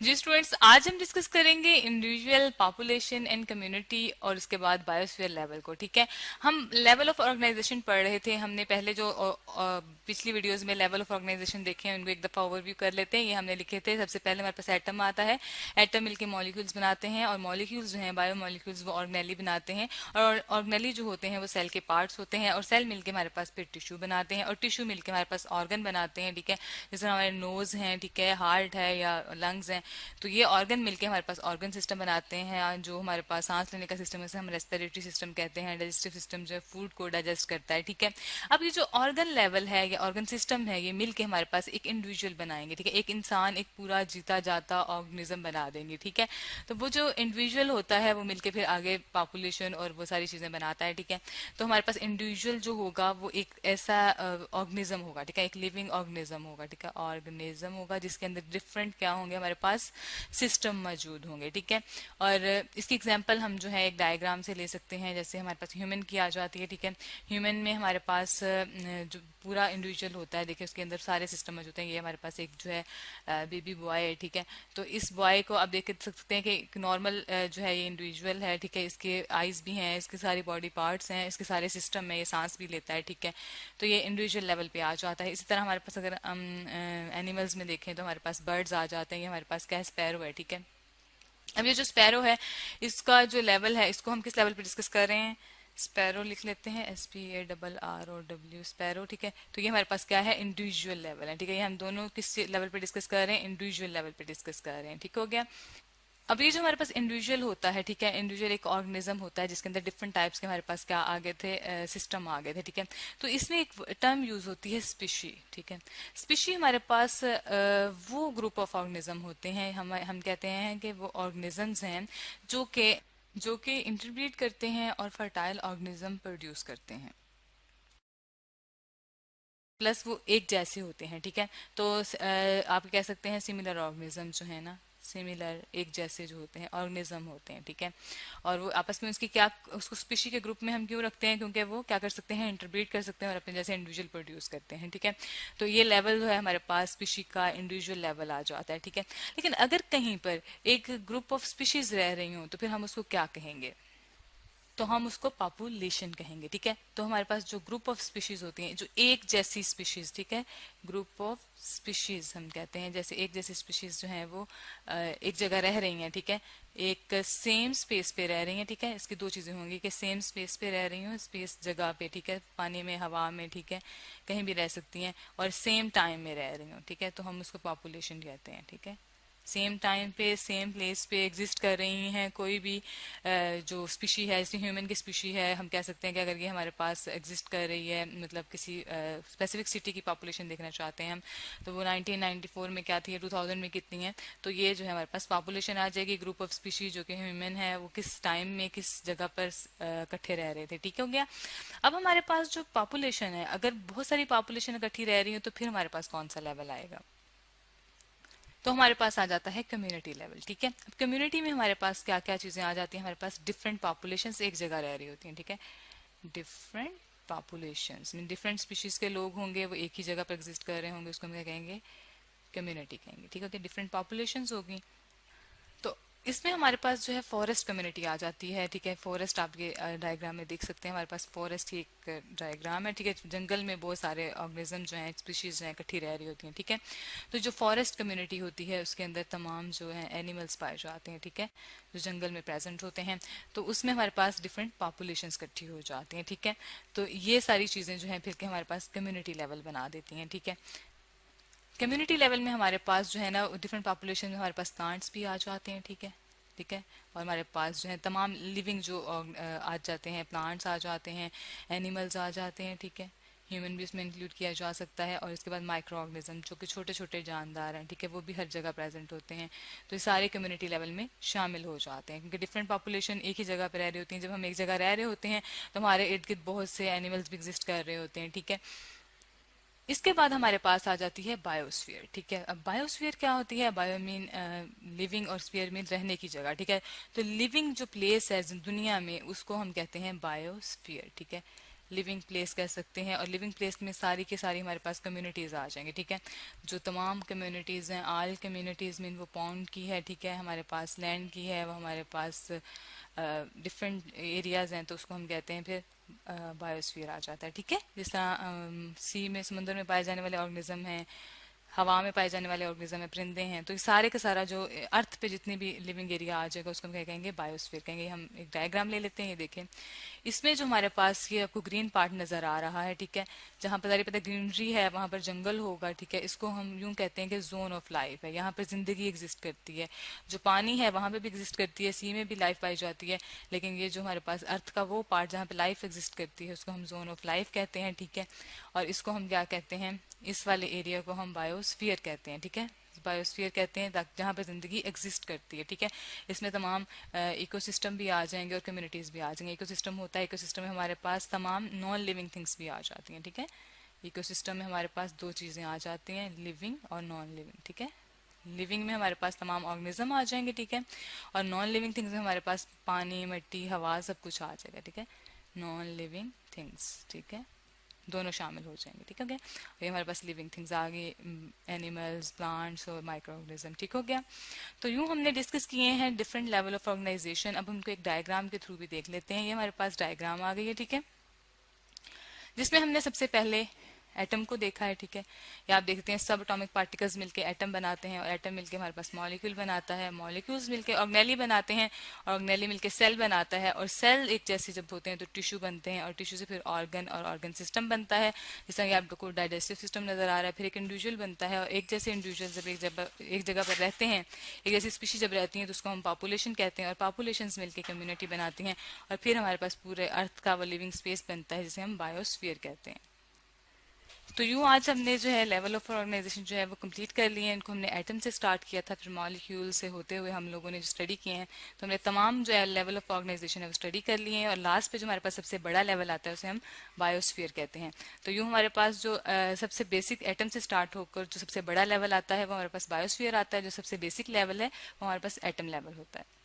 जी students, आज हम discuss करेंगे इंडिविजुअल, पॉपुलेशन एंड कम्युनिटी और उसके बाद बायोस्फीयर लेवल को। ठीक है, हम लेवल ऑफ ऑर्गेनाइजेशन पढ़ रहे थे। हमने पहले जो पिछली वीडियोस में लेवल ऑफ ऑर्गेनाइजेशन देखे हैं उनको एक दफा ओवरव्यू कर लेते हैं। ये हमने लिखे थे। सबसे पहले हमारे पास एटम आता है। एटम मिलके मॉलिक्यूल्स बनाते हैं और मॉलिक्यूल्स जो हैं बायो मॉलिक्यूल्स वो ऑर्गेनेली बनाते हैं और ऑर्गेनेली जो होते हैं वो सेल के पार्ट्स होते हैं और सेल मिलके हमारे पास फिर टिश्यू बनाते हैं और टिश्यू मिलके हमारे पास ऑर्गन बनाते हैं। ठीक है, जैसे हमारे नोज हैं, ठीक है, हार्ट है या लंग्स हैं, तो ये ऑर्गन मिलके हमारे पास ऑर्गन सिस्टम बनाते हैं। जो हमारे पास सांस लेने का सिस्टम है उसे हम रेस्पिरेटरी सिस्टम कहते हैं। डाइजेस्टिव सिस्टम जो है फूड को डाइजेस्ट करता है। ठीक है, अब ये जो ऑर्गन लेवल है या ऑर्गन सिस्टम है ये मिलके हमारे पास एक इंडिविजुअल बनाएंगे। ठीक है, एक इंसान, एक पूरा जीता जाता ऑर्गेनिज्म बना देंगे। ठीक है, तो वो जो इंडिविजुअल होता है वो मिलके फिर आगे पॉपुलेशन और वो सारी चीजें बनाता है। ठीक है, तो हमारे पास इंडिविजुअल जो होगा वो एक ऐसा ऑर्गेनिज्म होगा। ठीक है, एक लिविंग ऑर्गेनिज्म होगा। ठीक है, ऑर्गेनिज्म होगा जिसके अंदर डिफरेंट क्या होंगे, हमारे पास सिस्टम मौजूद होंगे। ठीक है, और इसकी एग्जांपल हम जो है एक डायग्राम से ले सकते हैं। जैसे हमारे पास ह्यूमन की आ जाती है। ठीक है, ह्यूमन में हमारे पास जो पूरा इंडिविजुअल होता है, देखिए उसके अंदर सारे सिस्टम मौजूद हैं। ये हमारे पास एक जो है बेबी बॉय है। ठीक है, तो इस बॉय को आप देख सकते हैं कि नॉर्मल जो है ये इंडिविजुअल है। ठीक है, इसके आईज भी हैं, इसके सारी बॉडी पार्ट्स हैं, इसके सारे सिस्टम है, ये सांस भी लेता है। ठीक है, तो ये इंडिविजुअल लेवल पे आ जाता है। इसी तरह हमारे पास अगर हम एनिमल्स में देखें तो हमारे पास बर्ड्स आ जाते हैं। ये हमारे पास क्या, स्पैरो है। ठीक है, अब ये जो स्पैरो है इसका जो लेवल है इसको हम किस लेवल पे डिस्कस कर रहे हैं, स्पैरो लिख लेते हैं, SPARROW, स्पैरो। ठीक है, तो ये हमारे पास क्या है, इंडिविजुअल लेवल है। ठीक है, ये हम दोनों किस लेवल पे डिस्कस कर रहे हैं, इंडिविजुअल लेवल पे डिस्कस कर रहे हैं। ठीक हो गया। अब ये जो हमारे पास इंडिविजुअल होता है, ठीक है, इंडिविजुअल एक ऑर्गेनिज्म होता है जिसके अंदर डिफरेंट टाइप्स के हमारे पास क्या आ गए थे, सिस्टम आ गए थे। ठीक है, तो इसमें एक टर्म यूज होती है स्पीशी। ठीक है, स्पीशी हमारे पास वो ग्रुप ऑफ ऑर्गेनिज्म होते हैं, हम कहते हैं कि वो ऑर्गेनिजम्स हैं जो कि इंटरब्रीड करते हैं और फर्टाइल ऑर्गेनिज्म प्रोड्यूस करते हैं, प्लस वो एक जैसे होते हैं। ठीक है, तो आप कह सकते हैं सिमिलर ऑर्गेनिज्म जो है ना, सिमिलर एक जैसे जो होते हैं ऑर्गेनिज्म होते हैं। ठीक है, और वो आपस में उसकी क्या, उसको स्पीशी के ग्रुप में हम क्यों रखते हैं, क्योंकि वो क्या कर सकते हैं, इंटरब्रीड कर सकते हैं और अपने जैसे इंडिविजुअल प्रोड्यूस करते हैं। ठीक है, तो ये लेवल जो है हमारे पास स्पीशी का इंडिविजुअल लेवल आ जाता है। ठीक है, लेकिन अगर कहीं पर एक ग्रुप ऑफ स्पीशीज रह रही हो तो फिर हम उसको क्या कहेंगे, तो हम उसको पॉपुलेशन कहेंगे। ठीक है, तो हमारे पास जो ग्रुप ऑफ स्पीशीज होती हैं, जो एक जैसी स्पीशीज, ठीक है, ग्रुप ऑफ स्पीशीज हम कहते हैं, जैसे एक जैसी स्पीशीज जो है वो एक जगह रह रही हैं। ठीक है, एक सेम स्पेस पे रह रही हैं। ठीक है, इसकी दो चीजें होंगी कि सेम स्पेस पे रह रही हूँ, स्पेस जगह पे, ठीक है, पानी में, हवा में, ठीक है, कहीं भी रह सकती हैं, और सेम टाइम में रह रही हूँ। ठीक है, तो हम उसको पॉपुलेशन कहते हैं। ठीक है, सेम टाइम पे सेम प्लेस पे एग्जिस्ट कर रही हैं कोई भी जो स्पीशी है, जैसे ह्यूमन की स्पीशी है, हम कह सकते हैं कि अगर ये हमारे पास एग्जिस्ट कर रही है, मतलब किसी स्पेसिफिक सिटी की पॉपुलेशन देखना चाहते हैं हम, तो वो 1994 में क्या थी, 2000 में कितनी है, तो ये जो है हमारे पास पॉपुलेशन आ जाएगी। ग्रुप ऑफ स्पीशी जो कि ह्यूमन है वो किस टाइम में किस जगह पर इकट्ठे रह रहे थे। ठीक हो गया। अब हमारे पास जो पॉपुलेशन है, अगर बहुत सारी पॉपुलेशन इकट्ठी रह रही है तो फिर हमारे पास कौन सा लेवल आएगा, तो हमारे पास आ जाता है कम्युनिटी लेवल। ठीक है, अब कम्युनिटी में हमारे पास क्या क्या चीजें आ जाती हैं, हमारे पास डिफरेंट पॉपुलेशंस एक जगह रह रही होती हैं। ठीक है, different populations mean different species के लोग होंगे, वो एक ही जगह पर एग्जिस्ट कर रहे होंगे, उसको हम क्या कहेंगे, कम्युनिटी कहेंगे। ठीक है, डिफरेंट पॉपुलेशंस होगी। तो इसमें हमारे पास जो है फॉरेस्ट कम्युनिटी आ जाती है। ठीक है, फॉरेस्ट आप ये डायग्राम में देख सकते हैं, हमारे पास फॉरेस्ट की एक डायग्राम है। ठीक है, जंगल में बहुत सारे ऑर्गेनिज्म जो हैं, स्पीशीज हैं, इकट्ठी रह रही होती हैं। ठीक है, तो जो फॉरेस्ट कम्युनिटी होती है उसके अंदर तमाम जो है एनिमल्स पाए जाते हैं। ठीक है, जो जंगल में प्रेजेंट होते हैं, तो उसमें हमारे पास डिफरेंट पॉपुलेशंस इकट्ठी हो जाती हैं। ठीक है, तो ये सारी चीजें जो है फिर के हमारे पास कम्युनिटी लेवल बना देती हैं। ठीक है, कम्युनिटी लेवल में हमारे पास जो है ना डिफरेंट पॉपुलेशन में हमारे पास प्लांट्स भी आ जाते हैं। ठीक है, ठीक है, और हमारे पास जो है तमाम लिविंग जो आ जाते हैं, प्लांट्स आ जाते हैं, एनिमल्स आ जाते हैं। ठीक है, ह्यूमन भी इसमें इंक्लूड किया जा सकता है, और इसके बाद माइक्रो ऑर्गेनिज्म जो कि छोटे छोटे जानदार हैं। ठीक है, वो भी हर जगह प्रेजेंट होते हैं। तो ये सारे कम्युनिटी लेवल में शामिल हो जाते हैं, क्योंकि डिफरेंट पॉपुलेशन एक ही जगह पर रह रही होती हैं। जब हम एक जगह रह रहे होते हैं तो हमारे इर्द गिर्द बहुत से एनिमल्स भी एग्जिस्ट कर रहे होते हैं। ठीक है, इसके बाद हमारे पास आ जाती है बायोस्फीयर। ठीक है, अब बायोस्फीयर क्या होती है, बायो मीन लिविंग और स्फीयर मीन रहने की जगह। ठीक है, तो लिविंग जो प्लेस है दुनिया में उसको हम कहते हैं बायोस्फीयर। ठीक है, लिविंग प्लेस कह सकते हैं। और लिविंग प्लेस में सारी की सारी हमारे पास कम्युनिटीज़ आ जाएंगी, ठीक है। जो तमाम कम्युनिटीज़ हैं, आल कम्युनिटीज़ में वो पाउंड की है, ठीक है, हमारे पास लैंड की है, वो हमारे पास डिफरेंट एरियाज हैं, तो उसको हम कहते हैं फिर बायोस्फीयर आ जाता है, ठीक है। जिस तरह सी में, समुद्र में पाए जाने वाले ऑर्गेनिज्म हैं, हवा में पाए जाने वाले ऑर्गेनिज्म है, परिंदे हैं, तो ये सारे का सारा जो अर्थ पे जितनी भी लिविंग एरिया आ जाएगा उसको हम क्या कहेंगे, बायोस्फीयर कहेंगे। हम एक डायग्राम ले लेते हैं, ये देखें। इसमें जो हमारे पास ये आपको ग्रीन पार्ट नजर आ रहा है, ठीक है, जहाँ पर सारी पता ग्रीनरी है वहां पर जंगल होगा, ठीक है, इसको हम यूं कहते हैं कि जोन ऑफ लाइफ है, यहाँ पर जिंदगी एग्जिस्ट करती है। जो पानी है वहां पे भी एग्जिस्ट करती है, सी में भी लाइफ पाई जाती है, लेकिन ये जो हमारे पास अर्थ का वो पार्ट जहाँ पे लाइफ एग्जिस्ट करती है उसको हम जोन ऑफ लाइफ कहते हैं, ठीक है। और इसको हम क्या कहते हैं, इस वाले एरिया को हम बायोस्फीयर कहते हैं, ठीक है। बायोस्फीयर कहते हैं जहाँ पे जिंदगी एग्जिस्ट करती है, ठीक है। इसमें तमाम इकोसिस्टम भी आ जाएंगे और कम्युनिटीज भी आ जाएंगे। इकोसिस्टम होता है, इकोसिस्टम में हमारे पास तमाम नॉन लिविंग थिंग्स भी आ जाती हैं, ठीक है। इकोसिस्टम में हमारे पास दो चीजें आ जाती हैं, लिविंग और नॉन लिविंग, ठीक है। लिविंग में हमारे पास तमाम ऑर्गेनिज्म आ जाएंगे, ठीक है। और नॉन लिविंग थिंग्स में हमारे पास पानी, मिट्टी, हवा सब कुछ आ जाएगा, ठीक है। नॉन लिविंग थिंग्स, ठीक है, दोनों शामिल हो जाएंगे, ठीक हो गया। और ये हमारे पास लिविंग थिंग्स आ गई, एनिमल्स, प्लांट्स और माइक्रो ऑर्गेनिज्म, ठीक हो गया। तो यूं हमने डिस्कस किए हैं डिफरेंट लेवल ऑफ ऑर्गेनाइजेशन। अब उनको एक डायग्राम के थ्रू भी देख लेते हैं। ये हमारे पास डायग्राम आ गई है, ठीक है, जिसमें हमने सबसे पहले एटम को देखा है, ठीक है। या आप देखते हैं सब एटॉमिक पार्टिकल्स मिलके एटम बनाते हैं, और एटम मिलके हमारे पास मॉलिक्यूल बनाता है, मॉलिक्यूल्स मिलके ऑर्गेनेली बनाते हैं, और ऑर्गेनेली मिलके सेल बनाता है, और सेल एक जैसे जब होते हैं तो टिश्यू बनते हैं, और टिश्यू से फिर ऑर्गन और ऑर्गन सिस्टम बनता है। जैसा कि आपको डाइजेस्टिव सिस्टम नजर आ रहा है, फिर एक इंडिविजुअल बनता है, और एक जैसे इंडिविजुअल जब एक जगह पर रहते हैं, एक जैसी स्पीशीज जब रहती हैं तो उसको हम पॉपुलेशन कहते हैं, और पॉपुलेशंस मिलके कम्युनिटी बनाती हैं, और फिर हमारे पास पूरे अर्थ का वो लिविंग स्पेस बनता है जिसे हम बायोस्फीयर कहते हैं। तो यूं आज हमने जो है लेवल ऑफ ऑर्गेनाइजेशन जो है वो कंप्लीट कर लिए हैं। इनको हमने एटम से स्टार्ट किया था, फिर मॉलिक्यूल से होते हुए हम लोगों ने जो स्टडी किए हैं, तो हमने तमाम जो है लेवल ऑफ ऑर्गेनाइजेशन है वो स्टडी कर लिए हैं। और लास्ट पे जो हमारे पास सबसे बड़ा लेवल आता है उसे हम बायोस्फीयर कहते हैं। तो यूं हमारे पास जो सबसे बेसिक एटम से स्टार्ट होकर जो सबसे बड़ा लेवल आता है वो हमारे पास बायोस्फीयर आता है, जो सबसे बेसिक लेवल है वो हमारे पास एटम लेवल होता है।